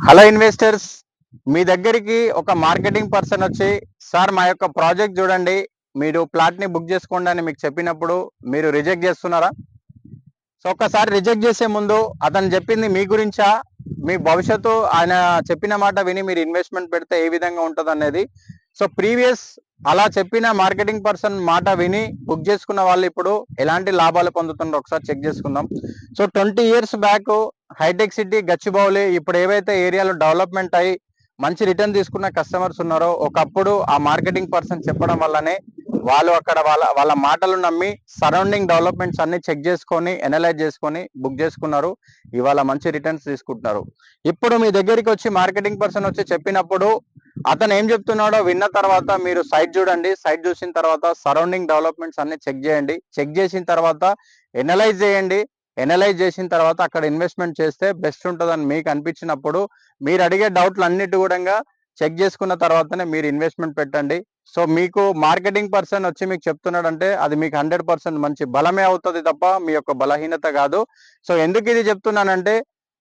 Hello investors, మీ దగ్గరికి ఒక marketing person వచ్చి సార్ మా యొక్క ప్రాజెక్ట్ చూడండి, మీరు ప్లాట్ని బుక్ చేసుకోండి అని మీకు చెప్పినప్పుడు మీరు రిజెక్ట్ చేస్తున్నారా? సో ఒక్కసారి రిజెక్ట్ చేసే ముందు అతను చెప్పింది మీ గురించా, మీ భవిష్యత్తు ఆయన చెప్పిన మాట విని మీరు ఇన్వెస్ట్మెంట్ పెడితే ఏ విధంగా ఉంటుంది అనేది. సో ప్రీవియస్ అలా చెప్పిన మార్కెటింగ్ పర్సన్ మాట విని బుక్ చేసుకున్న వాళ్ళు ఇప్పుడు ఎలాంటి లాభాలు పొందుతున్నారో ఒకసారి చెక్ చేసుకుందాం. సో 20 years బ్యాక్ హైటెక్ సిటీ గచ్చిబౌలి ఇప్పుడు ఏవైతే ఏరియాలో డెవలప్మెంట్ అయ్యి మంచి రిటర్న్ తీసుకున్న కస్టమర్స్ ఉన్నారో ఒకప్పుడు ఆ మార్కెటింగ్ పర్సన్ చెప్పడం వల్లనే వాళ్ళు అక్కడ వాళ్ళ మాటలు నమ్మి సరౌండింగ్ డెవలప్మెంట్స్ అన్ని చెక్ చేసుకొని ఎనలైజ్ చేసుకొని బుక్ చేసుకున్నారు. ఇవాళ మంచి రిటర్న్స్ తీసుకుంటున్నారు. ఇప్పుడు మీ దగ్గరికి వచ్చి మార్కెటింగ్ పర్సన్ వచ్చి చెప్పినప్పుడు అతను ఏం చెప్తున్నాడో విన్న తర్వాత మీరు సైట్ చూడండి. సైట్ చూసిన తర్వాత సరౌండింగ్ డెవలప్మెంట్స్ అన్ని చెక్ చేయండి. చెక్ చేసిన తర్వాత ఎనలైజ్ చేయండి. ఎనలైజ్ చేసిన తర్వాత అక్కడ ఇన్వెస్ట్మెంట్ చేస్తే బెస్ట్ ఉంటుందని మీకు అనిపించినప్పుడు మీరు అడిగే డౌట్లు అన్నిటి కూడా చెక్ చేసుకున్న తర్వాతనే మీరు ఇన్వెస్ట్మెంట్ పెట్టండి. సో మీకు మార్కెటింగ్ పర్సన్ వచ్చి మీకు చెప్తున్నాడంటే అది మీకు 100% మంచి బలమే అవుతుంది తప్ప మీ యొక్క బలహీనత కాదు. సో ఎందుకు ఇది చెప్తున్నానంటే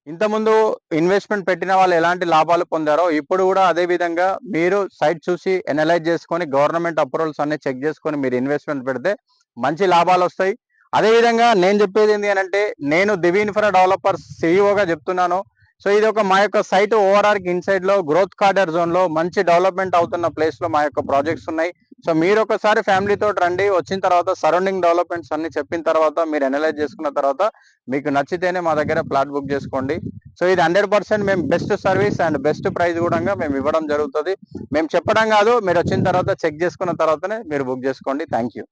ఇంతకుముందు ఇన్వెస్ట్మెంట్ పెట్టిన వాళ్ళు ఎలాంటి లాభాలు పొందారో ఇప్పుడు కూడా అదే విధంగా మీరు సైట్ చూసి ఎనలైజ్ చేసుకొని గవర్నమెంట్ అప్రూవల్స్ అన్ని చెక్ చేసుకొని మీరు ఇన్వెస్ట్మెంట్ పెడితే మంచి లాభాలు వస్తాయి. అదేవిధంగా నేను చెప్పేది ఏంటి అంటే నేను దివి ఇన్ఫ్రా డెవలపర్స్ సిఇఓగా చెప్తున్నాను. సో ఇది ఒక మా యొక్క సైట్ ఓఆర్ఆర్ ఇన్సైడ్ లో గ్రోత్ కార్డర్ జోన్ లో మంచి డెవలప్మెంట్ అవుతున్న ప్లేస్ లో మా యొక్క ప్రాజెక్ట్స్ ఉన్నాయి. సో మీరు ఒకసారి ఫ్యామిలీతో రండి. వచ్చిన తర్వాత సరౌండింగ్ డెవలప్మెంట్స్ అన్ని చెప్పిన తర్వాత మీరు అనలైజ్ చేసుకున్న తర్వాత మీకు నచ్చితేనే మా దగ్గర ప్లాట్ బుక్ చేసుకోండి. సో ఇది 100% మేము best service and best price కూడా మేము ఇవ్వడం జరుగుతుంది. మేము చెప్పడం కాదు, మీరు వచ్చిన తర్వాత చెక్ చేసుకున్న తర్వాతనే మీరు బుక్ చేసుకోండి. Thank you.